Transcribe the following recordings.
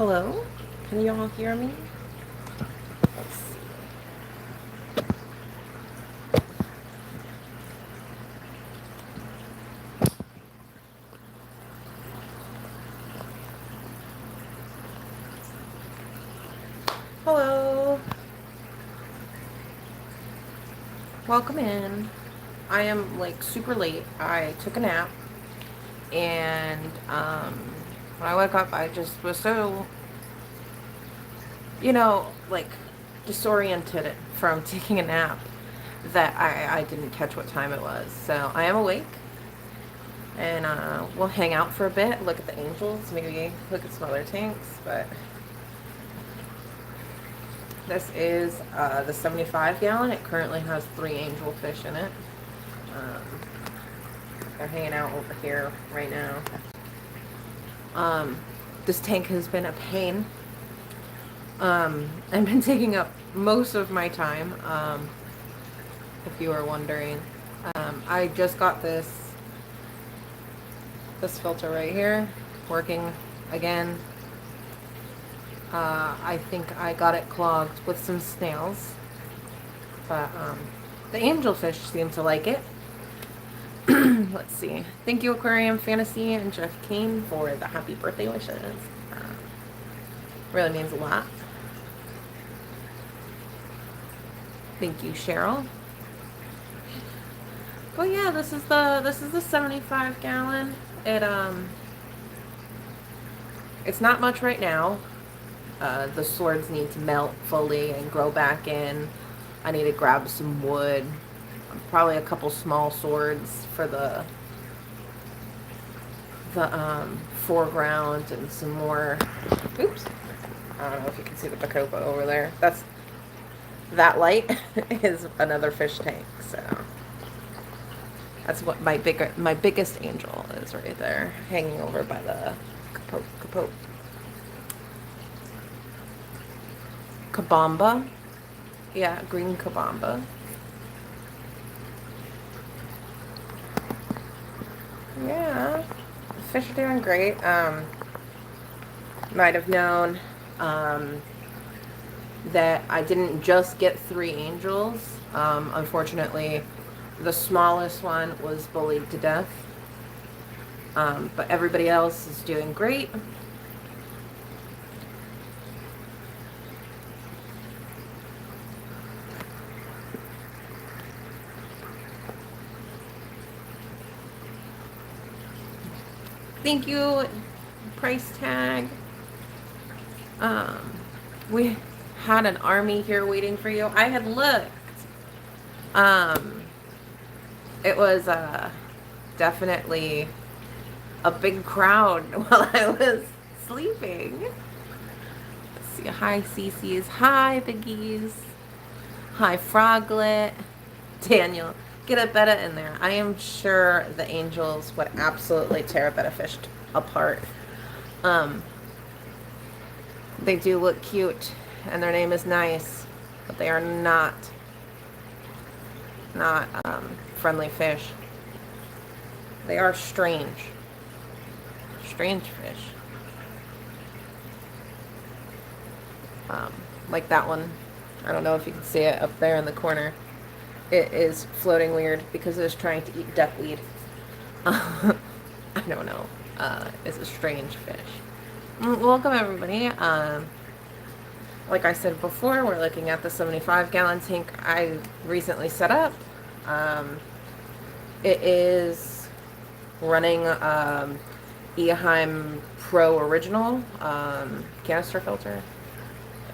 Hello? Can you all hear me? Let's see. Hello. Welcome in. I am like super late. I took a nap and when I woke up I just was so, like disoriented from taking a nap that I didn't catch what time it was. So I am awake and we'll hang out for a bit, look at the angels, maybe look at some other tanks, but this is the 75 gallon. It currently has 3 angelfish in it. Um, they're hanging out over here right now. This tank has been a pain. I've been taking up most of my time, if you were wondering. I just got this filter right here working again. I think I got it clogged with some snails, but the angelfish seem to like it. Let's see. Thank you, Aquarium Fantasy and Jeff Kane, for the happy birthday wishes. Really means a lot. Thank you, Cheryl. But yeah, this is the 75 gallon. It's not much right now. The swords need to melt fully and grow back in. I need to grab some wood. Probably a couple small swords for the foreground and some more. Oops. I don't know if you can see the Bacopa over there. That light is another fish tank, so that's what my biggest angel is right there, hanging over by the capote. Kabamba. Yeah, green kabamba. Yeah, the fish are doing great. Might have known that I didn't just get 3 angels. Unfortunately, the smallest one was bullied to death. But everybody else is doing great. Thank you, price tag. We had an army here waiting for you. I had looked. It was definitely a big crowd while I was sleeping. Let's see. Hi, Cece's. Hi, Biggies. Hi, Froglet. Daniel. Get a betta in there. I am sure the angels would absolutely tear a betta fish apart. They do look cute, and their name is nice, but they are not friendly fish. They are strange fish. Like that one. I don't know if you can see it up there in the corner. It is floating weird because it is trying to eat duckweed. I don't know. It's a strange fish. Welcome, everybody. Like I said before, we're looking at the 75 gallon tank I recently set up. It is running Eheim Pro Original canister filter,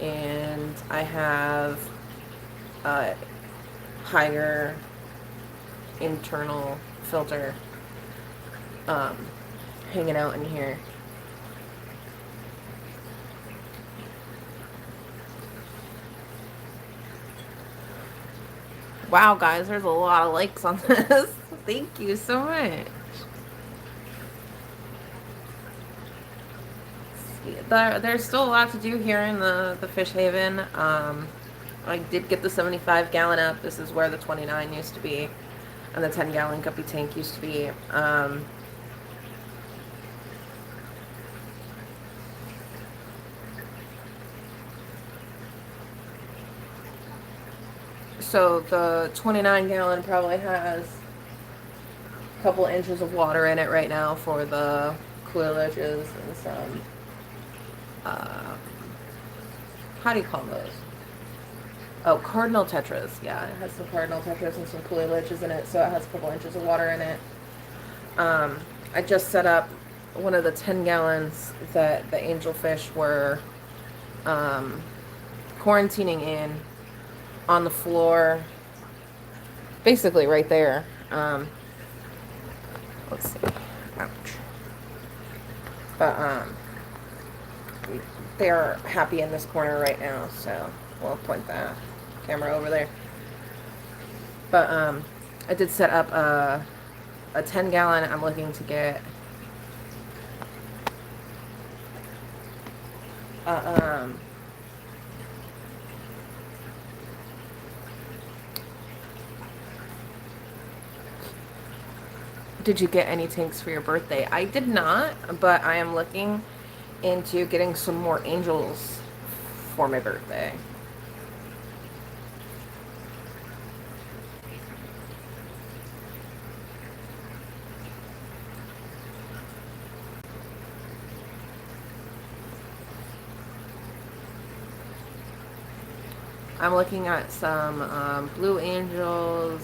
and I have a higher internal filter hanging out in here. Wow, guys, there's a lot of likes on this. Thank you so much. There's still a lot to do here in the Fish Haven. I did get the 75 gallon up. This is where the 29 used to be, and the 10 gallon guppy tank used to be. So the 29 gallon probably has a couple inches of water in it right now for the Coolidges and some, uh, how do you call those? Oh, Cardinal Tetras. Yeah, it has some Cardinal Tetras and some Coolidges in it, so it has a couple inches of water in it. I just set up one of the 10 gallons that the angelfish were quarantining in on the floor, basically right there. Let's see. Ouch. But they're happy in this corner right now, so we'll point the camera over there. But I did set up a 10 gallon. I'm looking to get did you get any tanks for your birthday? I did not, but I am looking into getting some more angels for my birthday. I'm looking at some blue angels.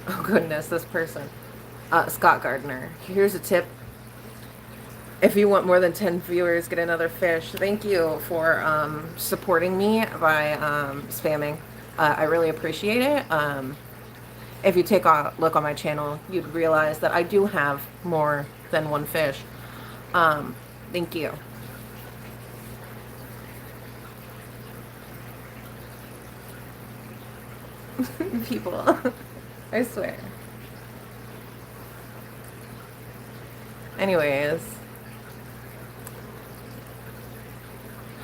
Oh goodness, this person. Scott Gardner. Here's a tip. If you want more than 10 viewers, get another fish. Thank you for supporting me by spamming. I really appreciate it. If you take a look on my channel, you'd realize that I do have more than one fish. Thank you. People. I swear. Anyways.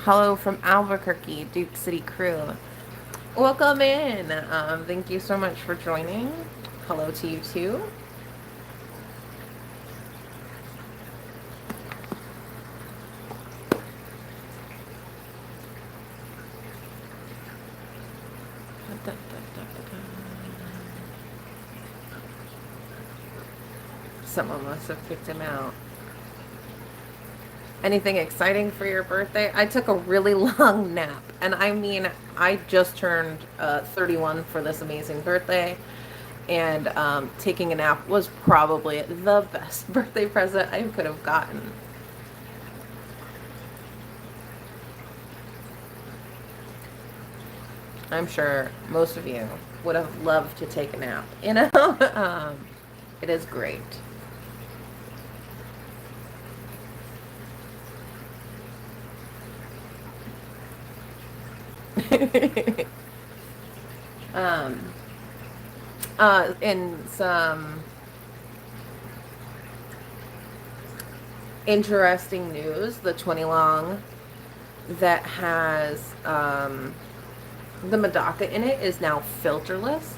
Hello from Albuquerque, Duke City crew. Welcome in. Thank you so much for joining. Hello to you too. Someone must have kicked him out. Anything exciting for your birthday? I took a really long nap. And I mean, I just turned 31 for this amazing birthday. And taking a nap was probably the best birthday present I could have gotten. I'm sure most of you would have loved to take a nap. You know, it is great. In some interesting news, the 20 long that has the Medaka in it is now filterless.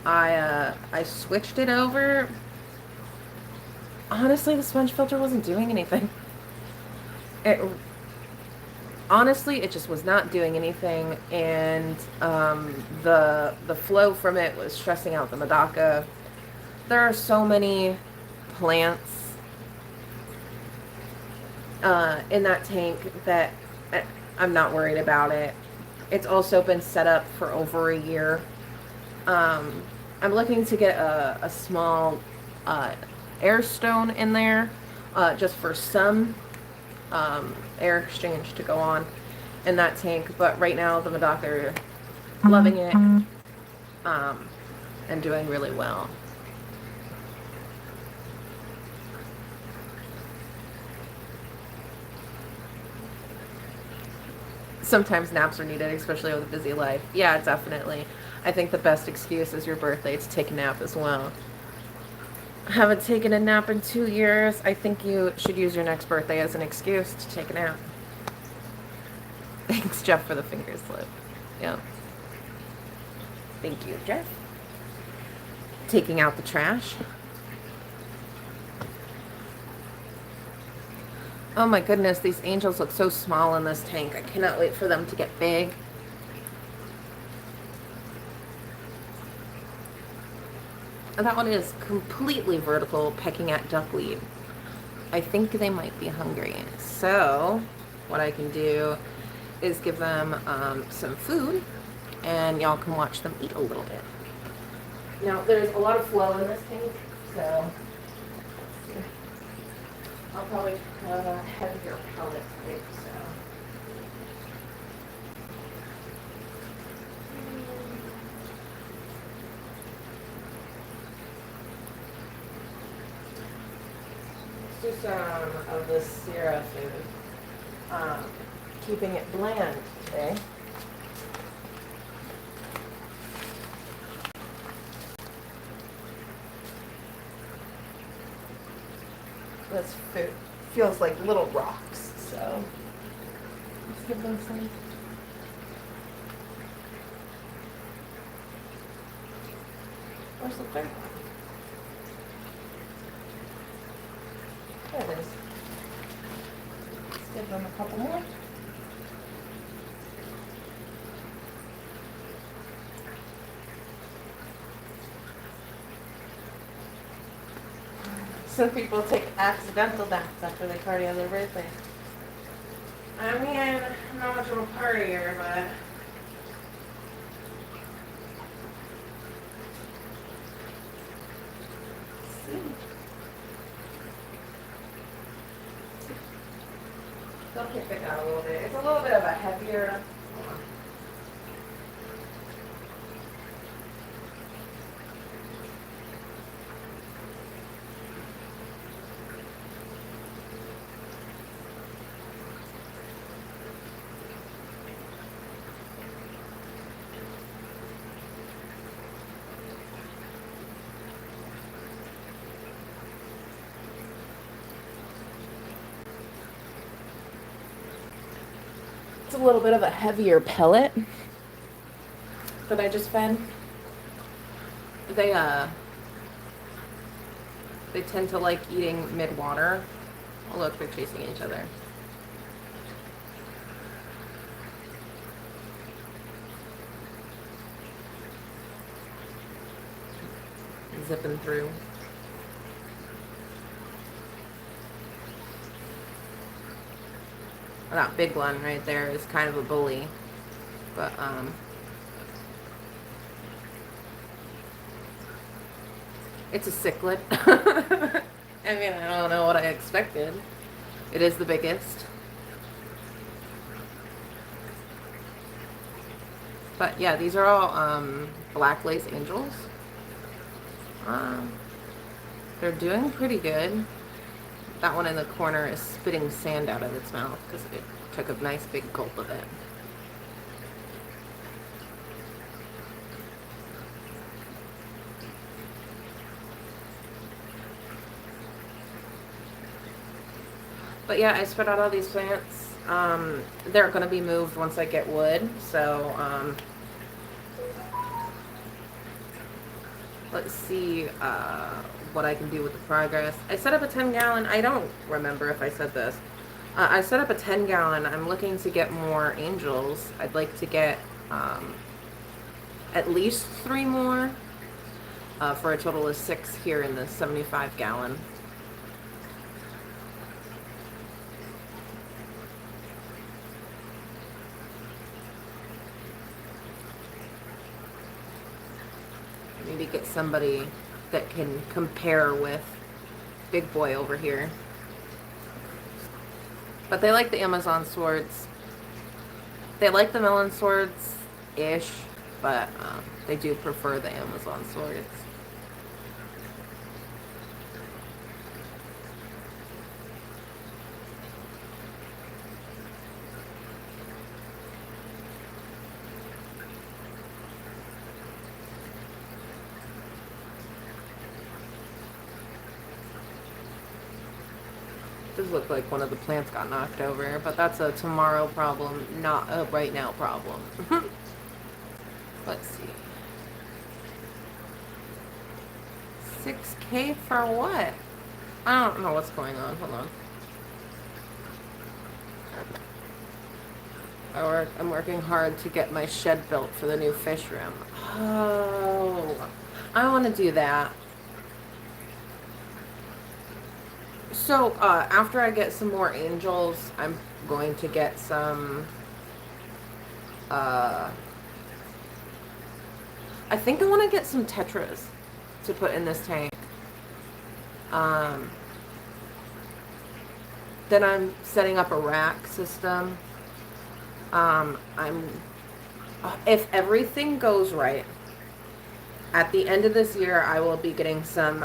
I switched it over. Honestly, the sponge filter wasn't doing anything. Honestly, it just was not doing anything, and the flow from it was stressing out the Medaka. There are so many plants in that tank that I'm not worried about it. It's also been set up for over a year. I'm looking to get a small air stone in there just for some air exchange to go on in that tank, but right now the Medaka are loving it and doing really well. Sometimes naps are needed, especially with a busy life. Yeah, definitely. I think the best excuse is your birthday to take a nap as well. I haven't taken a nap in 2 years. I think you should use your next birthday as an excuse to take a nap. Thanks, Jeff, for the finger slip. Yep. Thank you, Jeff. Taking out the trash. Oh my goodness, these angels look so small in this tank. I cannot wait for them to get big. And that one is completely vertical, pecking at duckweed. I think they might be hungry. So what I can do is give them some food, and y'all can watch them eat a little bit. Now, there's a lot of flow in this tank, so I'll probably have a heavier pellet type, so. Let's do some of this Sierra food. Keeping it bland today. This food feels like little rocks, so let's give them some. Where's the third one? There it is. Let's give them a couple more. Some people take accidental naps after they party on their birthday. I mean, I'm not much of a partier, but they'll kick it out a little bit. It's a little bit of a heavier. It's a little bit of a heavier pellet that I just fed. They tend to like eating mid-water. Oh look, they're chasing each other. Zipping through. That big one right there is kind of a bully, but it's a cichlid. I mean, I don't know what I expected. It is the biggest, but yeah, these are all black lace angels. They're doing pretty good. That one in the corner is spitting sand out of its mouth because it took a nice big gulp of it. But yeah, I spread out all these plants. They're going to be moved once I get wood, so let's see what I can do with the progress. I set up a 10-gallon. I don't remember if I said this. I set up a 10-gallon. I'm looking to get more angels. I'd like to get at least 3 more for a total of 6 here in the 75-gallon. Maybe get somebody that can compare with Big Boy over here. But they like the Amazon swords. They like the melon swords-ish, but they do prefer the Amazon swords. Does look like one of the plants got knocked over, but that's a tomorrow problem, not a right now problem. Let's see. 6K for what? I don't know what's going on. Hold on. I'm working hard to get my shed built for the new fish room. Oh, I want to do that. So, after I get some more angels, I'm going to get some, I think I want to get some tetras to put in this tank. Then I'm setting up a rack system. If everything goes right, at the end of this year, I will be getting some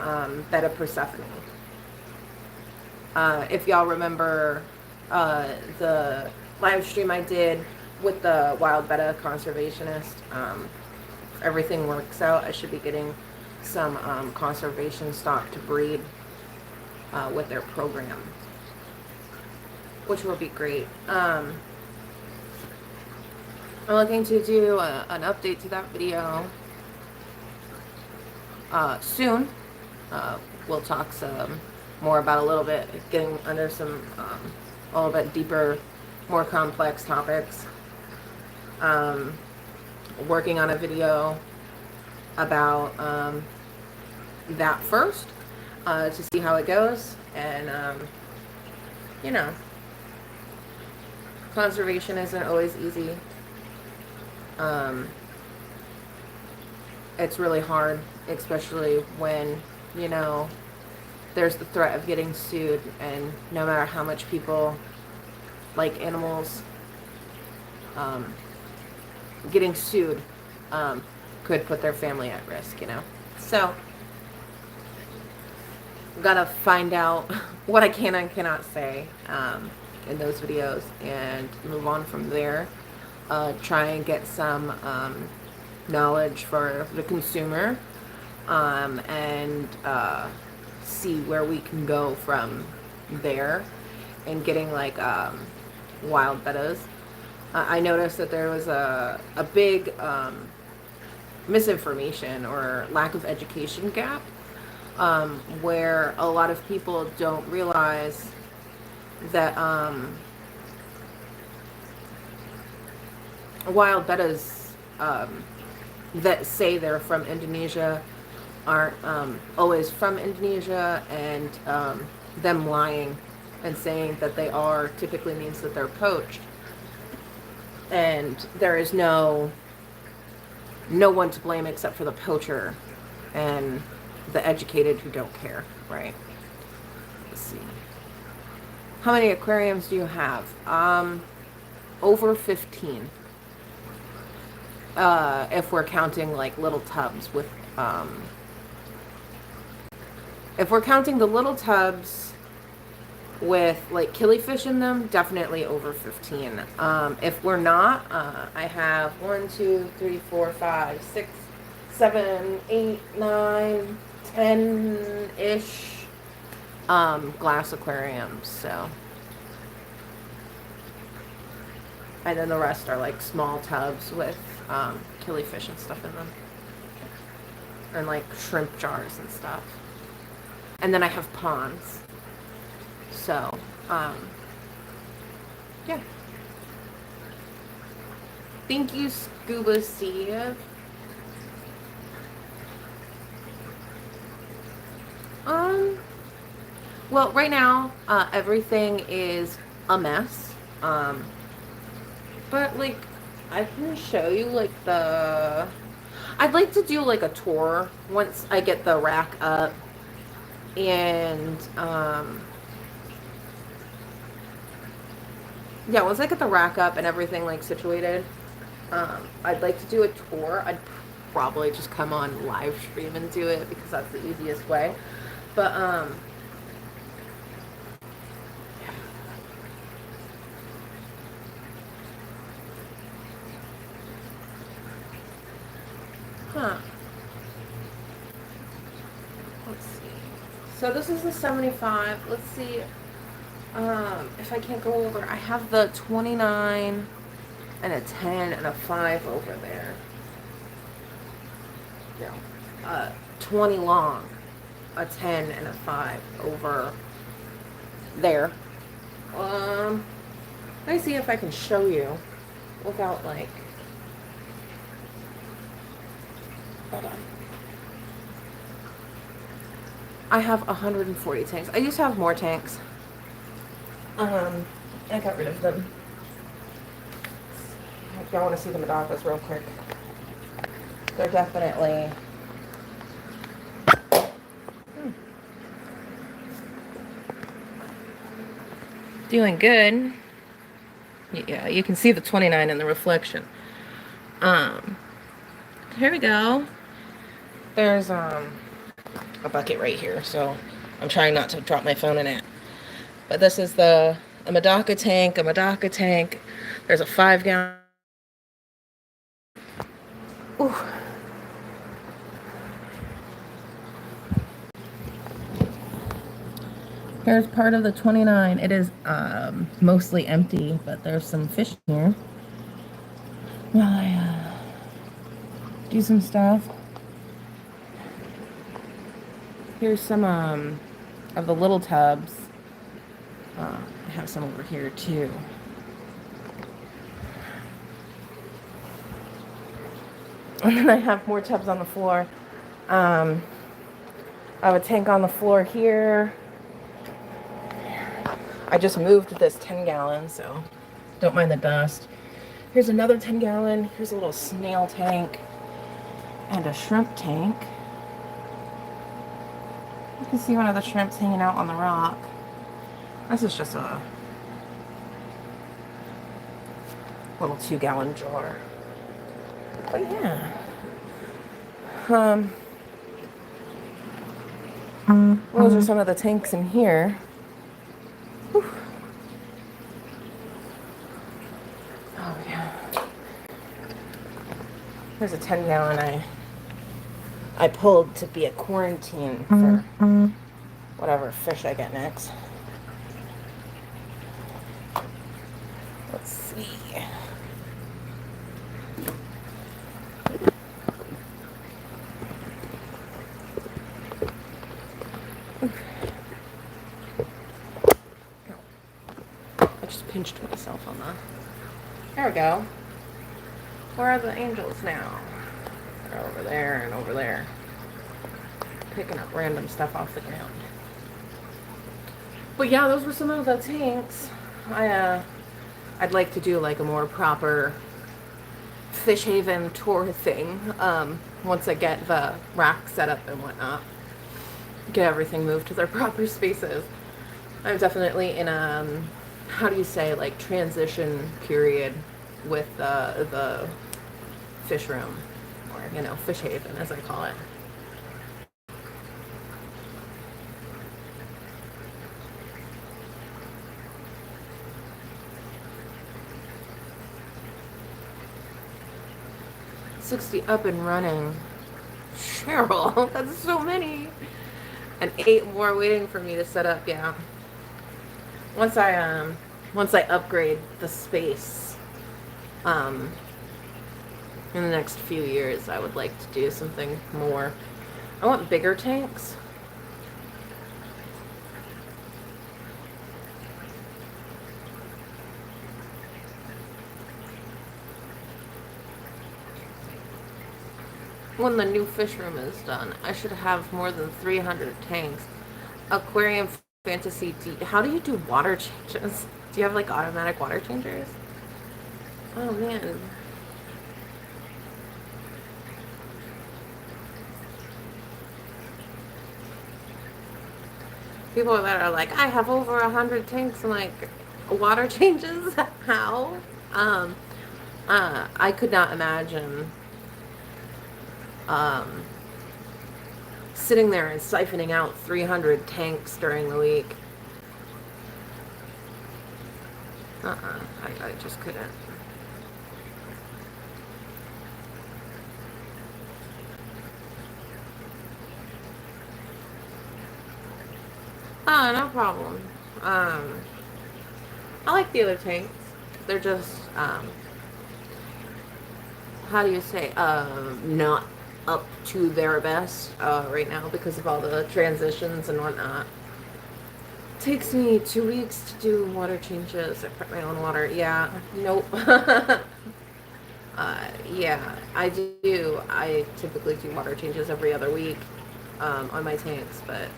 Beta Persephone. If y'all remember the live stream I did with the wild betta conservationist, if everything works out, I should be getting some conservation stock to breed with their program, which will be great. I'm looking to do an update to that video soon. We'll talk some more about a little bit, getting under some a little bit deeper, more complex topics. Working on a video about that first to see how it goes, and you know, conservation isn't always easy. It's really hard, especially when, you know, there's the threat of getting sued, and no matter how much people like animals, getting sued could put their family at risk, you know. So, gotta find out what I can and cannot say in those videos and move on from there. Try and get some knowledge for the consumer, and see where we can go from there, and getting like wild bettas. I noticed that there was a big misinformation or lack of education gap, where a lot of people don't realize that wild bettas that say they're from Indonesia aren't always from Indonesia, and them lying and saying that they are typically means that they're poached. And there is no one to blame except for the poacher and the educated who don't care, right? Let's see. How many aquariums do you have? Over 15. If we're counting like little tubs with, if we're counting the little tubs with like killifish in them, definitely over 15. If we're not, I have 1, 2, 3, 4, 5, 6, 7, 8, 9, 10-ish glass aquariums. So, and then the rest are like small tubs with killifish and stuff in them, and like shrimp jars and stuff. And then I have ponds. So, yeah. Thank you, Scuba Steve. Well, right now, everything is a mess. But, like, I can show you, like, I'd like to do, like, a tour once I get the rack up. And, yeah, once I get the rack up and everything, like, situated, I'd like to do a tour. I'd probably just come on live stream and do it because that's the easiest way. But, let's see. So this is the 75. Let's see if I can't go over. I have the 29 and a 10 and a 5 over there. No. 20 long, a 10 and a 5 over there. Let me see if I can show you without, like, hold on. I have 140 tanks. I used to have more tanks. I got rid of them. If y'all want to see the Madagas real quick, they're definitely doing good. Yeah, you can see the 29 in the reflection. Here we go. There's a bucket right here, so I'm trying not to drop my phone in it. But this is a Madaka tank. There's a 5-gallon. Ooh. Here's part of the 29. It is mostly empty, but there's some fish here. While I do some stuff. Here's some of the little tubs. I have some over here too. And then I have more tubs on the floor. I have a tank on the floor here. I just moved this 10-gallon, so don't mind the dust. Here's another 10-gallon. Here's a little snail tank and a shrimp tank. You can see one of the shrimps hanging out on the rock. This is just a little 2-gallon jar. But yeah. Those are some of the tanks in here. Whew. Oh yeah. There's a 10-gallon I pulled to be a quarantine for whatever fish I get next. Let's see. I just pinched myself on that. There we go. Where are the angels now? They're over there and over there. Picking up random stuff off the ground. But yeah, those were some of the tanks. I'd like to do like a more proper Fish Haven tour thing once I get the rack set up and whatnot. Get everything moved to their proper spaces. I'm definitely in a, how do you say, like transition period with the fish room, or you know, Fish Haven as I call it. $60 up and running. Cheryl, that's so many. And 8 more waiting for me to set up. Yeah. Once I upgrade the space, in the next few years, I would like to do something more. I want bigger tanks. When the new fish room is done, I should have more than 300 tanks. Aquarium Fantasy D. How do you do water changes? Do you have like automatic water changers? Oh man. People that are like, I have over 100 tanks. I'm like, water changes? How? I could not imagine sitting there and siphoning out 300 tanks during the week. I just couldn't. Oh, no problem. I like the other tanks. They're just, how do you say, not up to their best right now because of all the transitions and whatnot. It takes me 2 weeks to do water changes. I prep my own water. Yeah. Nope. Yeah, I do. I typically do water changes every other week on my tanks, but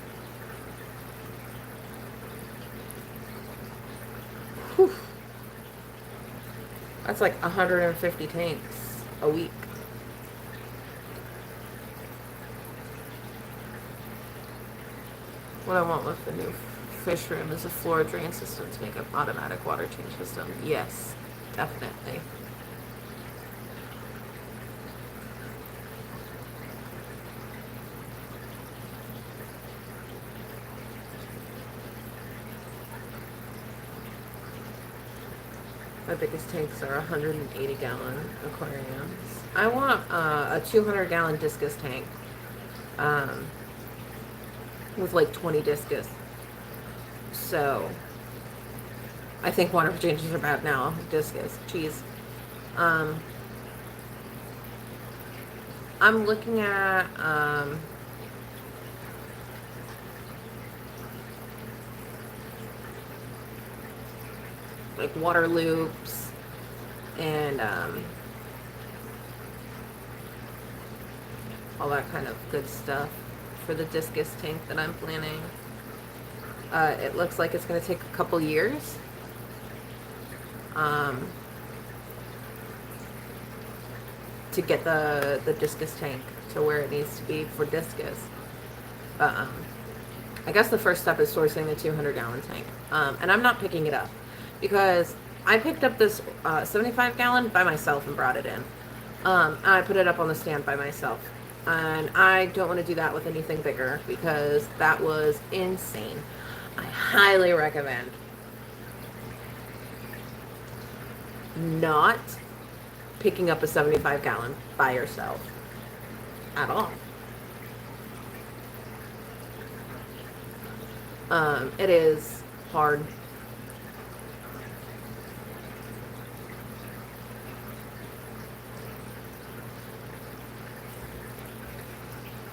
That's like 150 tanks a week. What I want with the new fish room is a floor drain system to make an automatic water change system. Yes, definitely. My biggest tanks are 180 gallon aquariums. I want a 200 gallon discus tank with like 20 discus. So I think water changes are bad now. Discus, jeez. Um, I'm looking at like water loops and all that kind of good stuff for the discus tank that I'm planning. It looks like it's going to take a couple years. To get the discus tank to where it needs to be for discus. I guess the first step is sourcing a 200 gallon tank. And I'm not picking it up because I picked up this 75 gallon by myself and brought it in. And I put it up on the stand by myself. And I don't want to do that with anything bigger because that was insane. I highly recommend not picking up a 75 gallon by yourself at all. It is hard.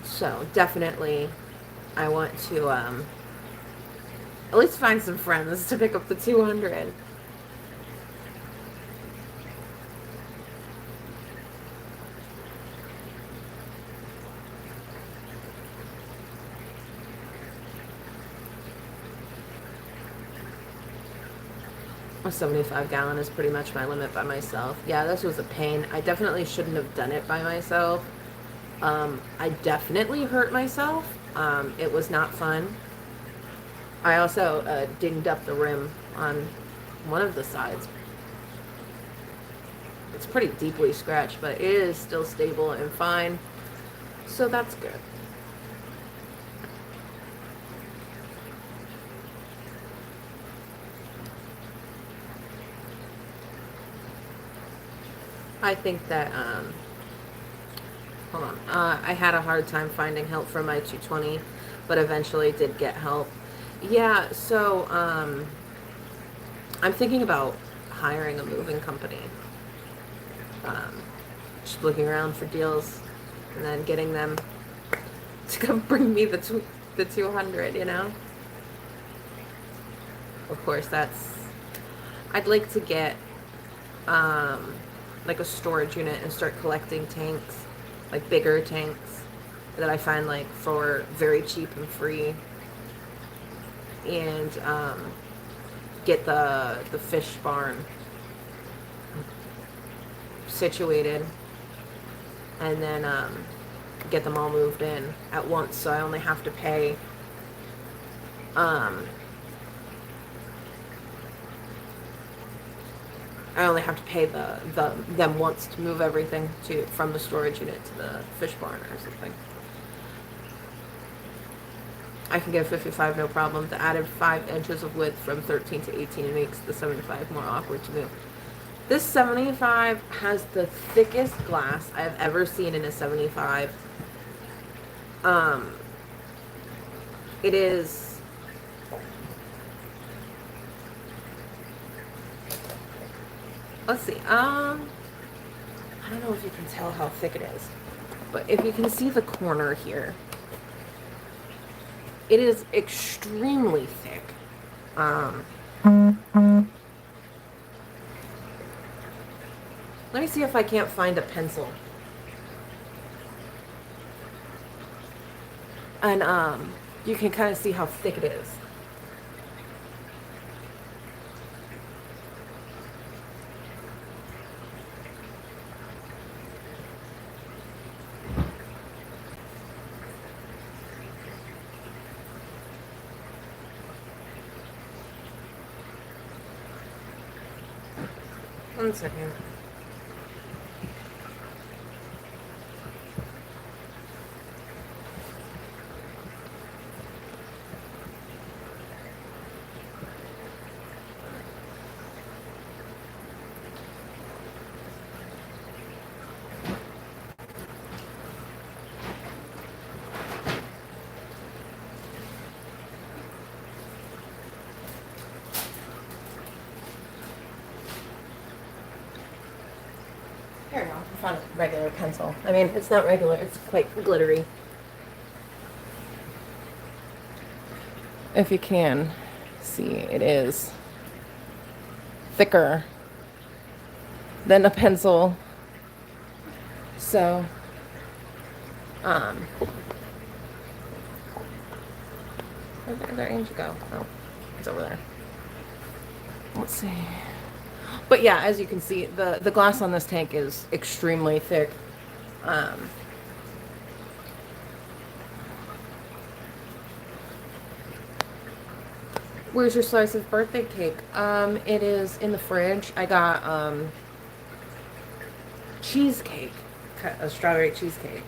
So definitely I want to at least find some friends to pick up the 200. A 75 gallon is pretty much my limit by myself. Yeah, this was a pain. I definitely shouldn't have done it by myself. I definitely hurt myself. It was not fun. I also dinged up the rim on one of the sides. It's pretty deeply scratched, but it is still stable and fine. So that's good. I think that, hold on, I had a hard time finding help for my 220, but eventually did get help. Yeah, so, I'm thinking about hiring a moving company. Just looking around for deals and then getting them to come bring me the 200, you know? Of course, I'd like to get, like a storage unit and start collecting tanks, like bigger tanks that I find like for very cheap and free, and get the fish barn situated, and then get them all moved in at once, so I only have to pay them once to move everything from the storage unit to the fish barn or something. I can get 55 no problem. The added 5 inches of width from 13 to 18 makes the 75 more awkward to move. This 75 has the thickest glass I've ever seen in a 75. It is... Let's see. I don't know if you can tell how thick it is, but if you can see the corner here, it is extremely thick. Let me see if I can't find a pencil. And you can kind of see how thick it is. One second. Here we go. I found a regular pencil. I mean, it's not regular. It's quite glittery. If you can see, it is thicker than a pencil. So, where'd their angel go? Oh, it's over there. Let's see. But yeah, as you can see, the glass on this tank is extremely thick. Where's your slice of birthday cake? It is in the fridge. I got cheesecake, a strawberry cheesecake.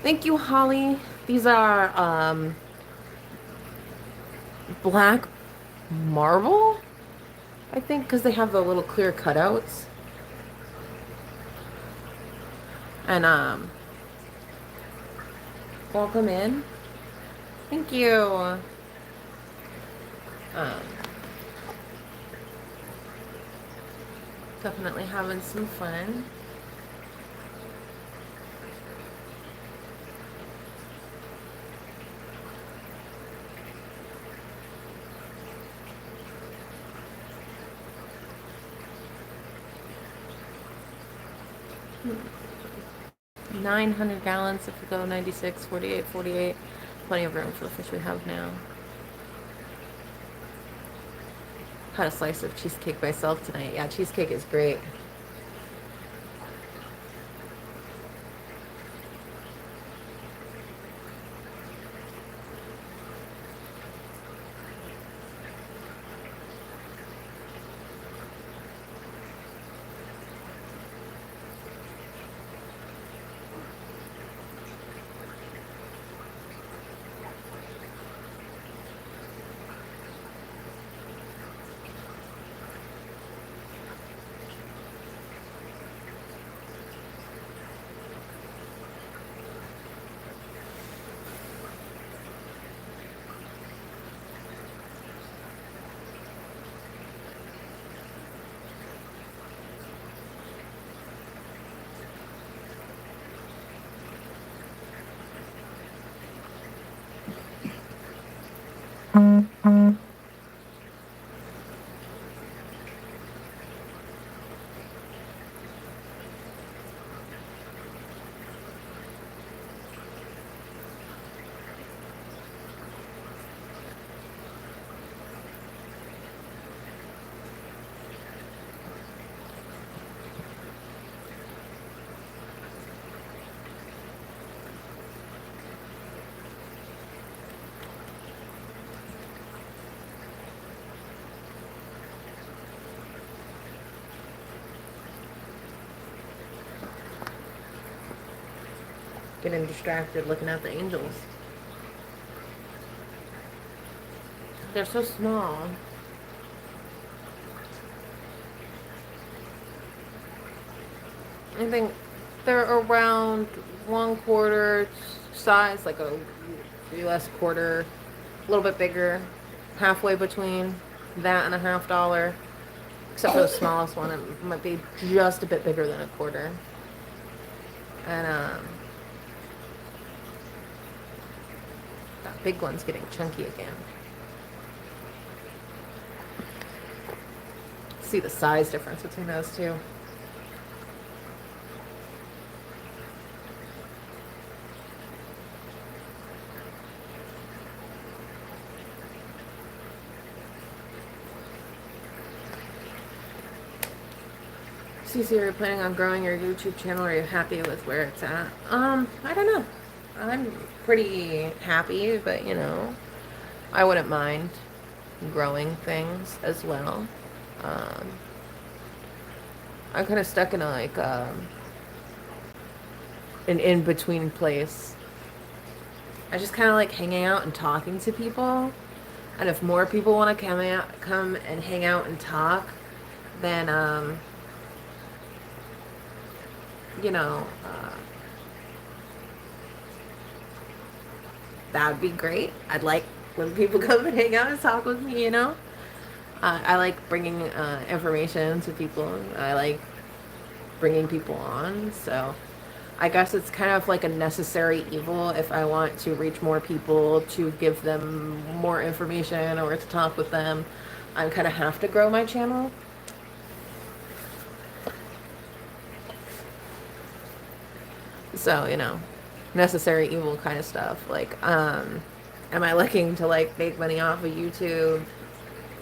Thank you, Holly. These are black marble, I think, because they have the little clear cutouts. And welcome in. Thank you. Definitely having some fun. Hmm. 900 gallons if we go 96, 48, 48. Plenty of room for the fish we have now. Had a slice of cheesecake myself tonight. Yeah, cheesecake is great. Getting distracted looking at the angels. They're so small. I think they're around 1/4 size, like a US quarter, a little bit bigger, halfway between that and $1/2. Except for the smallest one, it might be just a bit bigger than a quarter. And that big one's getting chunky again. See the size difference between those two. Cece, are you planning on growing your YouTube channel? Are you happy with where it's at? I don't know. I'm pretty happy, but I wouldn't mind growing things as well. Um, I'm kind of stuck in a, like an in-between place. I just kind of like hanging out and talking to people. And if more people want to come and hang out and talk, then you know, that would be great. I'd like when people come and hang out and talk with me. I like bringing information to people. I like bringing people on. So I guess it's kind of like a necessary evil if I want to reach more people, to give them more information or to talk with them. I kind of have to grow my channel. So, necessary evil kind of stuff. Like, am I looking to like make money off of YouTube?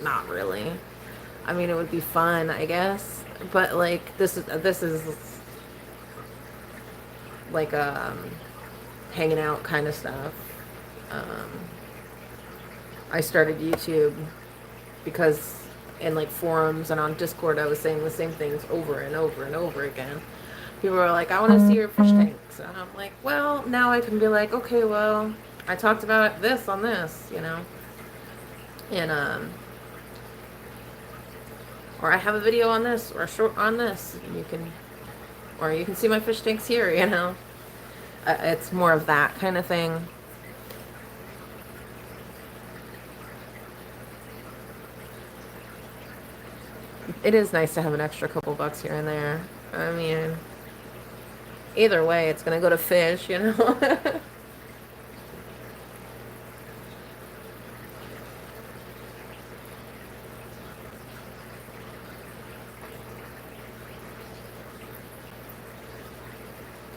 Not really. I mean, it would be fun, I guess. But like this is like hanging out kind of stuff. Um, I started YouTube because in like forums and on Discord I was saying the same things over and over and over again. People were like, I want to see your fish tanks. And I'm like, well, now I can be like, okay, well, I talked about this on this, And or I have a video on this or a short on this. Or you can see my fish tanks here. It's more of that kind of thing. It is nice to have an extra couple bucks here and there. I mean, either way, it's gonna go to fish.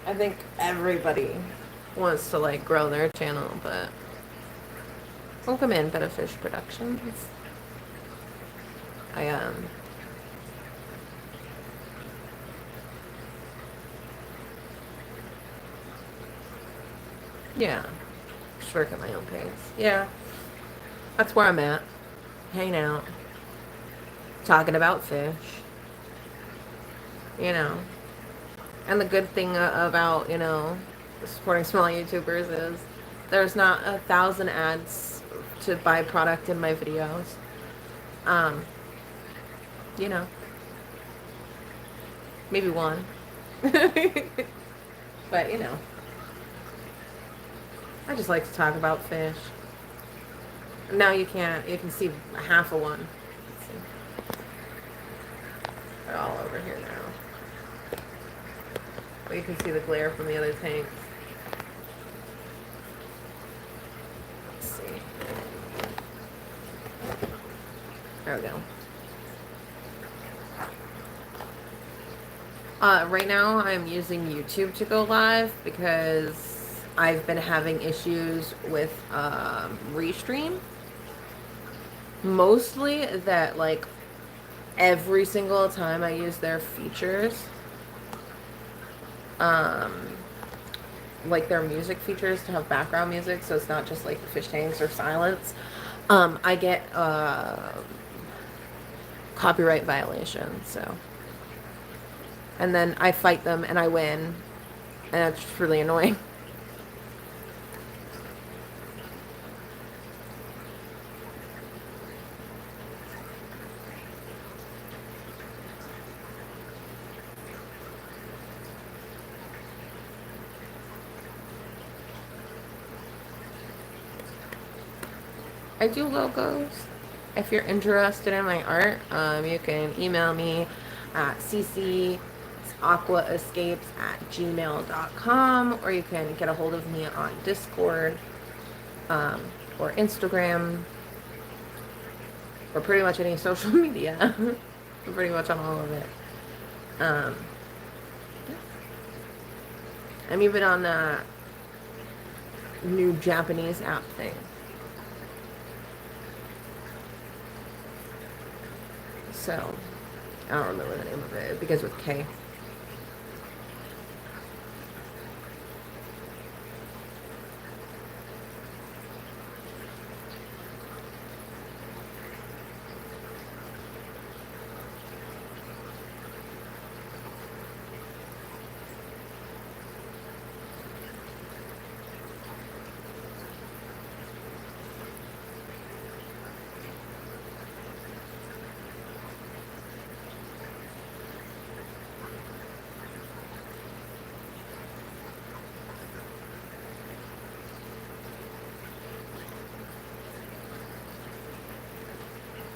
I think everybody wants to like grow their channel, but welcome in Better Fish Productions. I yeah, just work at my own pace. Yeah, that's where I'm at, hanging out, talking about fish. And the good thing about supporting small YouTubers is there's not 1,000 ads to buy product in my videos. Um, you know, maybe one. But I just like to talk about fish. Now you can't. You can see half of one. Let's see. They're all over here now. But you can see the glare from the other tanks. Let's see. There we go. Right now I'm using YouTube to go live because I've been having issues with Restream. Mostly that like every single time I use their features, like their music features to have background music, so it's not just like the fish tanks or silence, I get copyright violations. So, and then I fight them and I win, and it's really annoying. I do logos. If you're interested in my art, you can email me at ccaqua.escapes@gmail.com, or you can get a hold of me on Discord, or Instagram, or pretty much any social media. I'm pretty much on all of it. I'm even on that new Japanese app thing. So, I don't remember the name of it. It begins with K.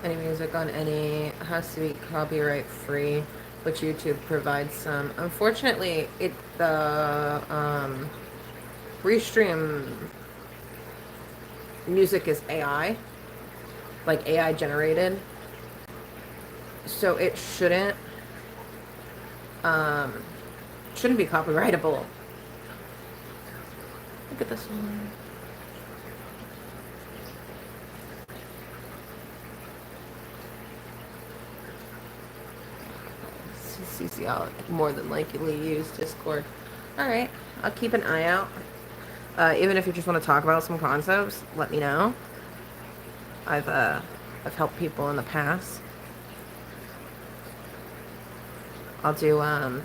Any music on any has to be copyright free, which YouTube provides some. Unfortunately, the Restream music is AI, like AI generated, so it shouldn't be copyrightable. Look at this one. CC, I'll more than likely use Discord. Alright, I'll keep an eye out. Even if you just want to talk about some concepts, let me know. I've helped people in the past. I'll do, I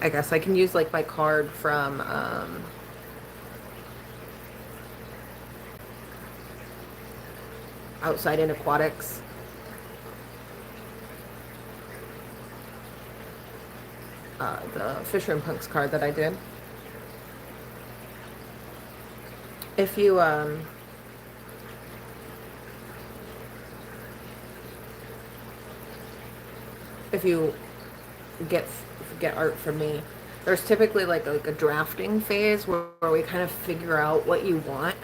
guess I can use, like, my card from, Outside in Aquatics. The Fisher & Punks card that I did. If you, get art from me, there's typically like a drafting phase where we kind of figure out what you want,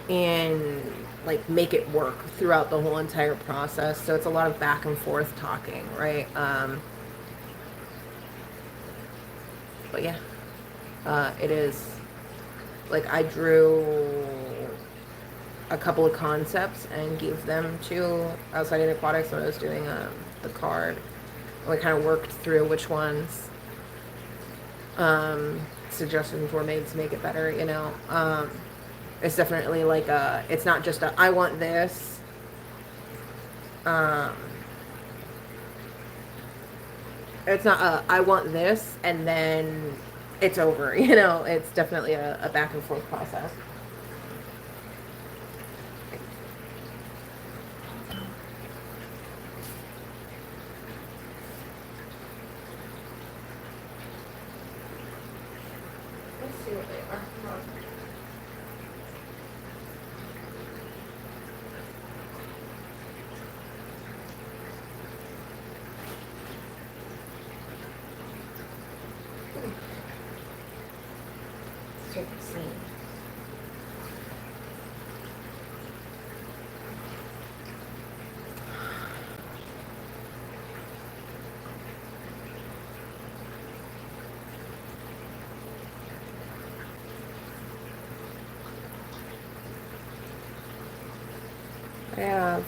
and like make it work throughout the whole entire process. So it's a lot of back and forth talking, right? But yeah, it is like I drew a couple of concepts and gave them to Outside in Aquatics when I was doing the card. And we kind of worked through which ones suggestions were made to make it better, you know. It's definitely like it's not just a I want this. It's not a I want this and then it's over, you know. It's definitely a back and forth process. Let's see what they are. Come on. I have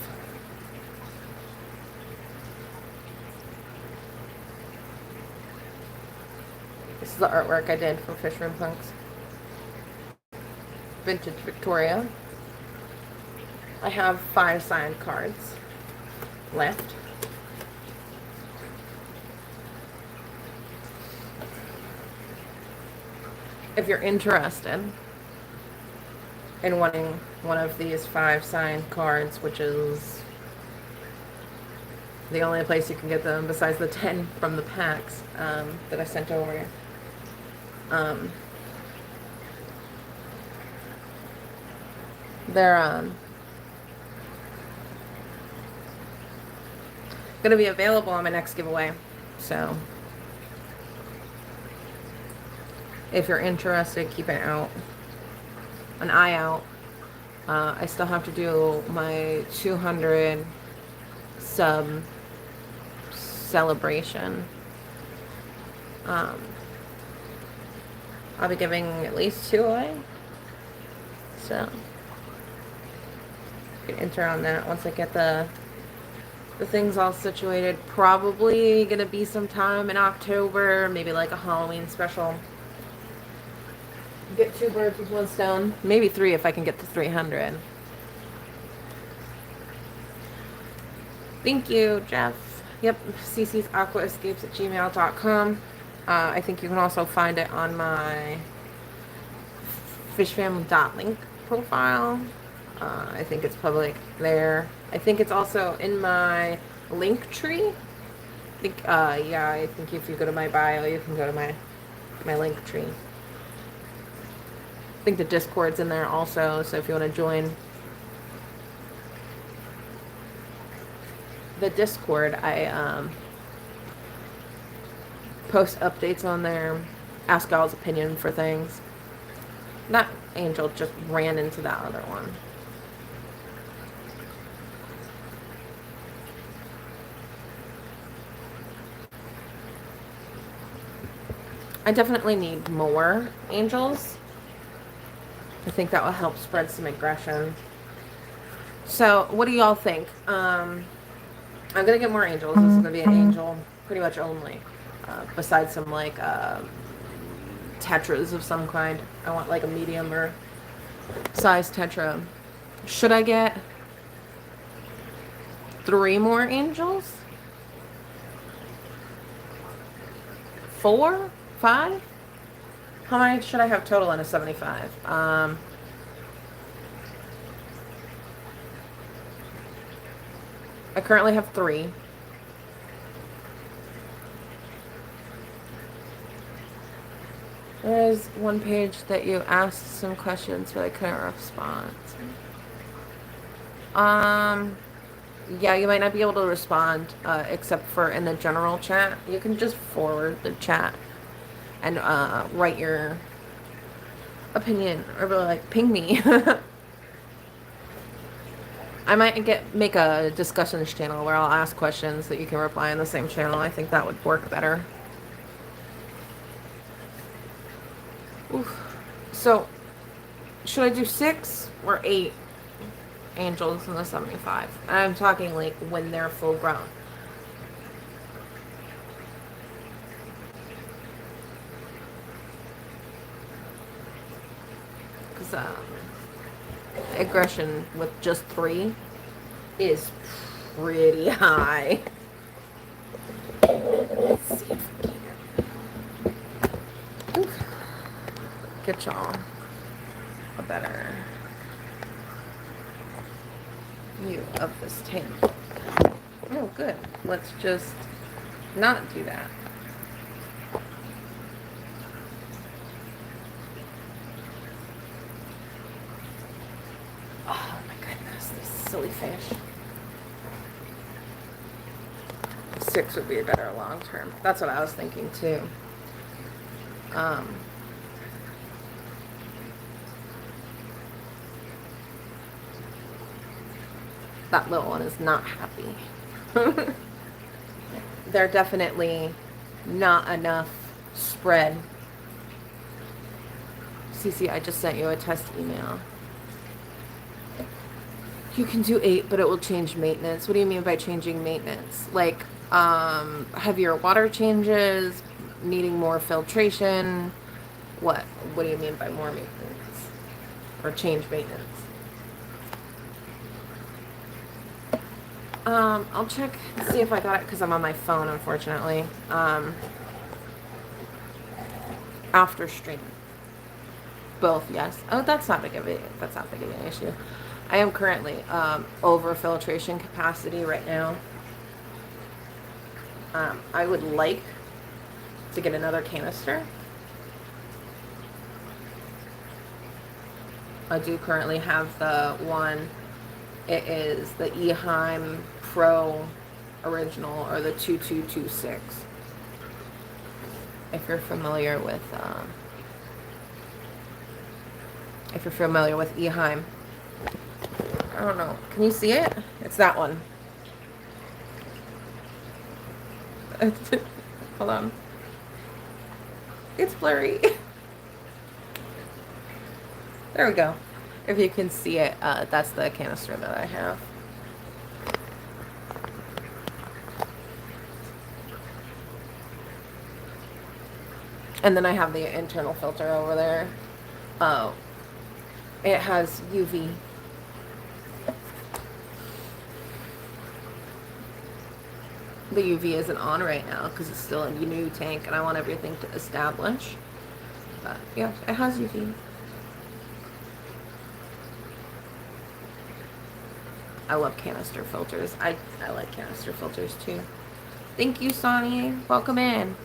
this is the artwork I did for Fisher & Punks. Vintage Victoria. I have 5 signed cards left. If you're interested in wanting one of these 5 signed cards, which is the only place you can get them besides the 10 from the packs that I sent over. They're going to be available on my next giveaway. So if you're interested, keep an eye out. I still have to do my 200 sub celebration. I'll be giving at least 2 away. So you can enter on that once I get the things all situated. Probably gonna be sometime in October, maybe like a Halloween special. Get 2 birds with 1 stone. Maybe 3 if I can get to 300. Thank you, Jeff. Yep, ccsaquaescapes@gmail.com. I think you can also find it on my fishfam.link profile. I think it's public there. I think it's also in my link tree. Yeah, I think if you go to my bio, you can go to my link tree. think the Discord's in there also, so if you want to join the Discord, I post updates on there, ask y'all's opinion for things. That angel just ran into that other one. I definitely need more angels. I think that will help spread some aggression. So, what do y'all think? I'm gonna get more angels. This is gonna be an angel pretty much only. Besides some like tetras of some kind. I want like a medium or size tetra. Should I get 3 more angels? 4? 5? How many should I have total in a 75? I currently have 3. There's one page that you asked some questions, but I couldn't respond. Yeah, you might not be able to respond, except for in the general chat. You can just forward the chat and write your opinion, or really like ping me. I might make a discussions channel where I'll ask questions that you can reply in the same channel. I think that would work better. Oof. So, should I do 6 or 8 angels in the 75? I'm talking like when they're full grown. Because aggression with just 3 is pretty high. Let's see if we can get y'all a better view of this tank. Oh, good. Let's just not do that. Oh my goodness, this silly fish. 6 would be better long term. That's what I was thinking too. That little one is not happy. They're definitely not enough spread. Cece, I just sent you a test email. You can do 8, but it will change maintenance. What do you mean by changing maintenance? Like, heavier water changes, needing more filtration? What do you mean by more maintenance? Or change maintenance? I'll check and see if I got it because I'm on my phone, unfortunately. After stream. Both, yes. Oh, that's not big of an issue. I am currently over filtration capacity right now. I would like to get another canister. I do currently have the one. It is the Eheim Pro Original, or the 2226. If you're familiar with Eheim. I don't know. Can you see it? It's that one. Hold on. It's blurry. There we go. If you can see it, that's the canister that I have. And then I have the internal filter over there. Oh, it has UV. The UV isn't on right now because it's still a new tank and I want everything to establish. But yeah, it has UV. I love canister filters. I like canister filters too. Thank you, Sonny. Welcome in.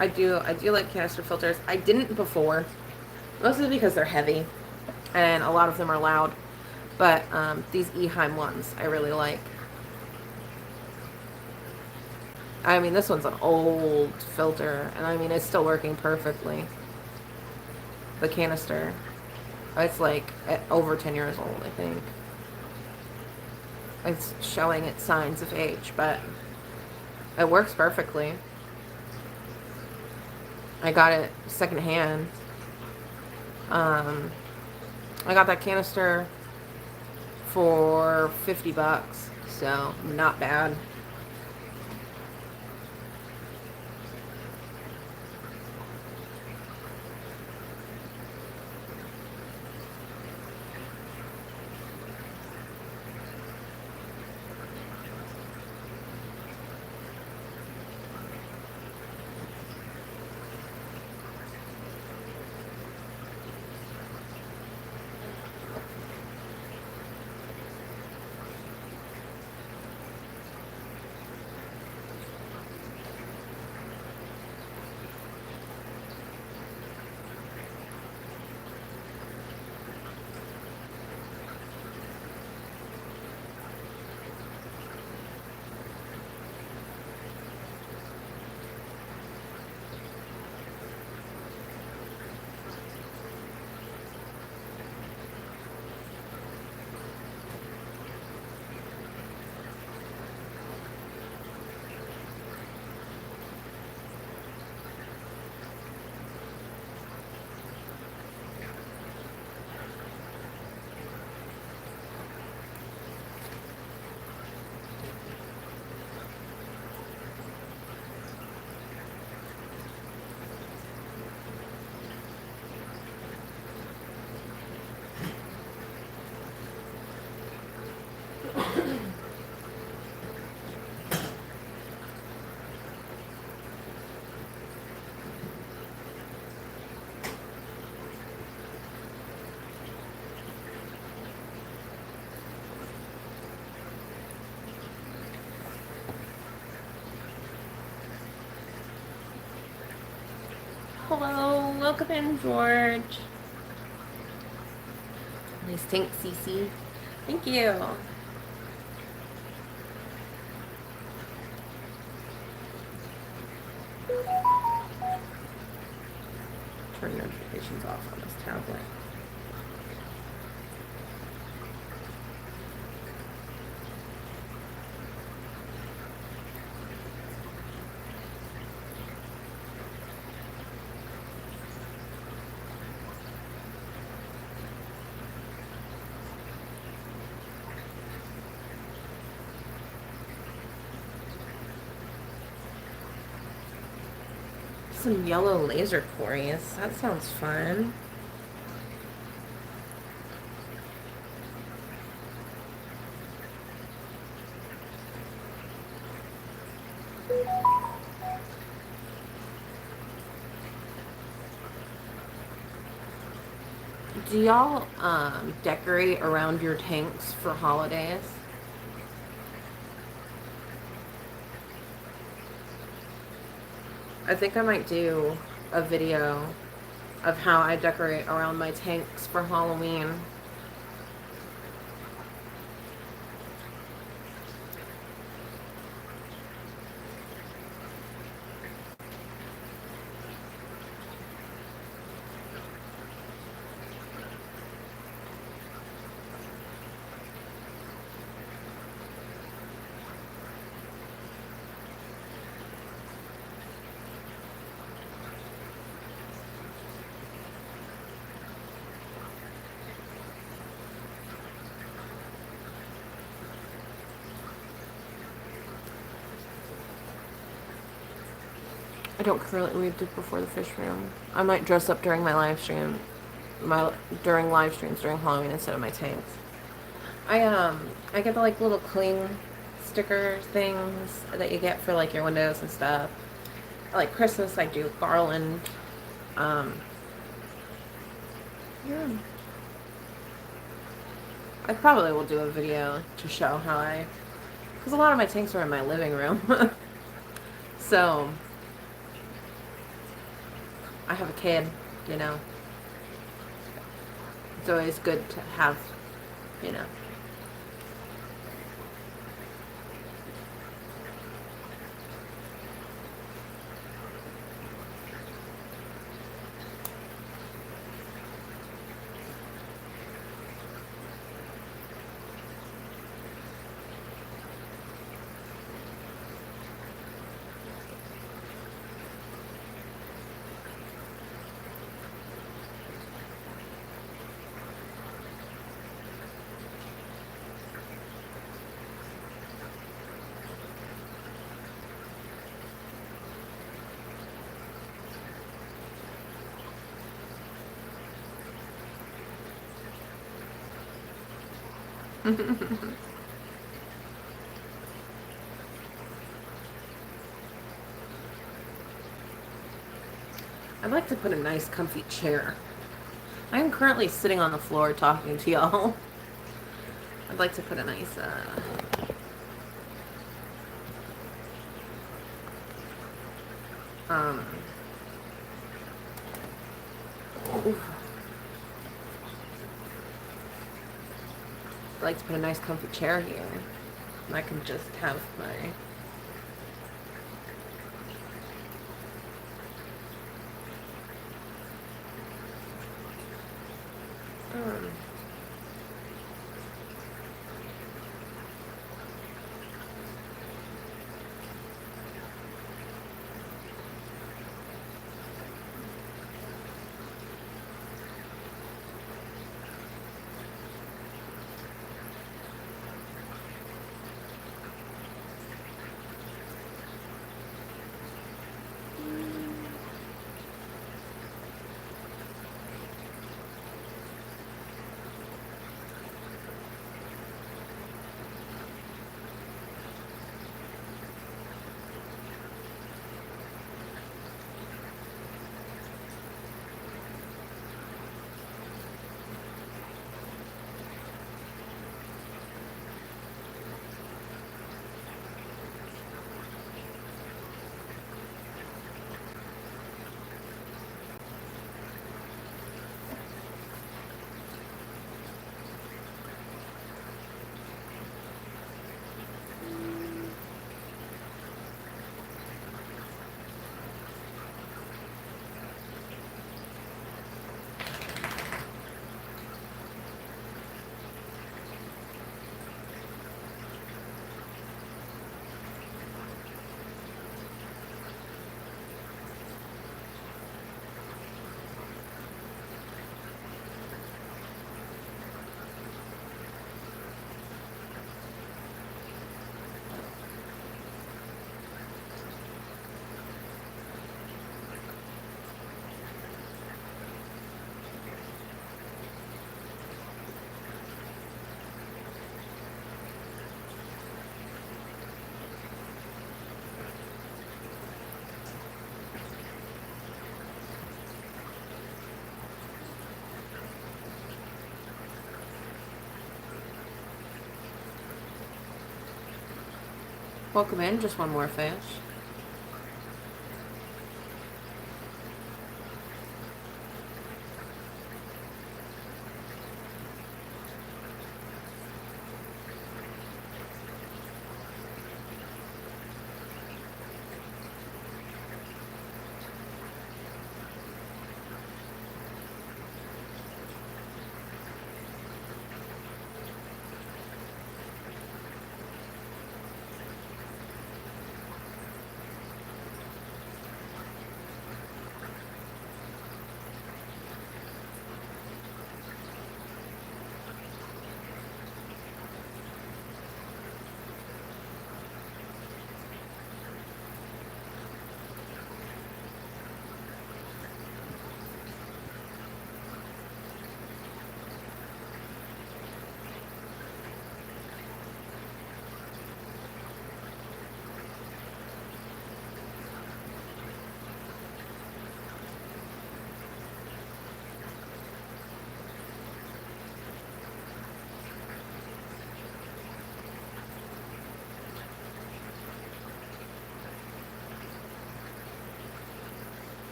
I do like canister filters. I didn't before, mostly because they're heavy and a lot of them are loud. But these Eheim ones I really like. I mean, this one's an old filter, and I mean, it's still working perfectly. The canister. It's like over 10 years old, I think. It's showing its signs of age, but it works perfectly. I got it secondhand. I got that canister for $50, so not bad. Hello, welcome in, George. Nice tank, Cece. Thank you. Turn notifications off on this tablet. Some yellow laser quarries. That sounds fun. Do y'all decorate around your tanks for holidays? I think I might do a video of how I decorate around my tanks for Halloween. I don't currently read it before the fish room. I might dress up during my live stream, during live streams during Halloween instead of my tanks. I get the like little cling sticker things that you get for like your windows and stuff. Like Christmas, I do garland. Yeah. I probably will do a video to show how because a lot of my tanks are in my living room. So I have a kid, you know. It's always good to have, you know. I'd like to put a nice comfy chair. I am currently sitting on the floor talking to y'all. I'd like to put a nice um oof. I'd like to put a nice comfy chair here. And I can just have my um welcome in, just one more fish.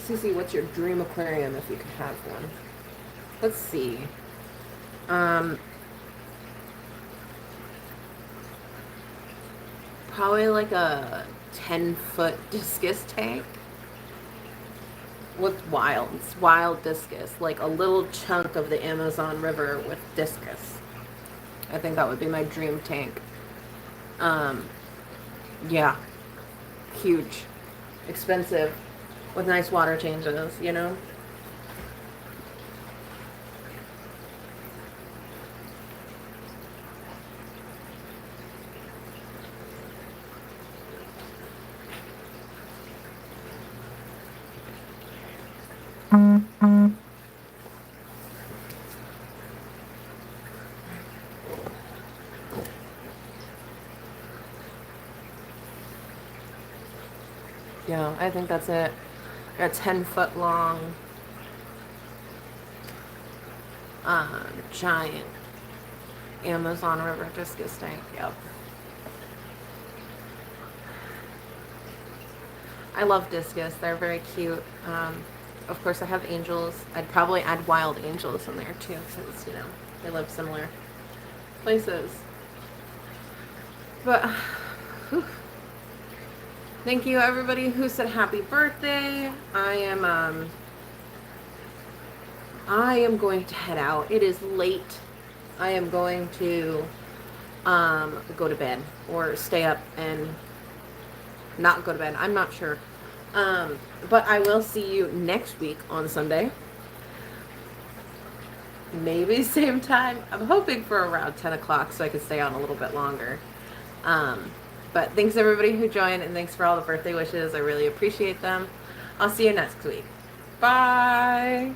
Cece, what's your dream aquarium if you could have one? Let's see. Um, Probably like a 10-foot discus tank with wild discus, like a little chunk of the Amazon River with discus. I think that would be my dream tank. Um, yeah, huge, expensive, with nice water changes, you know? Yeah, I think that's it. A 10-foot long, giant Amazon River discus tank. Yep. I love discus. They're very cute. Of course, I have angels. I'd probably add wild angels in there too, since, you know, they live similar places. But, whew. Thank you everybody who said happy birthday. I am going to head out. It is late. I am going to go to bed or stay up and not go to bed. I'm not sure. But I will see you next week on Sunday. Maybe same time. I'm hoping for around 10 o'clock so I can stay on a little bit longer. But thanks everybody who joined, and thanks for all the birthday wishes. I really appreciate them. I'll see you next week. Bye.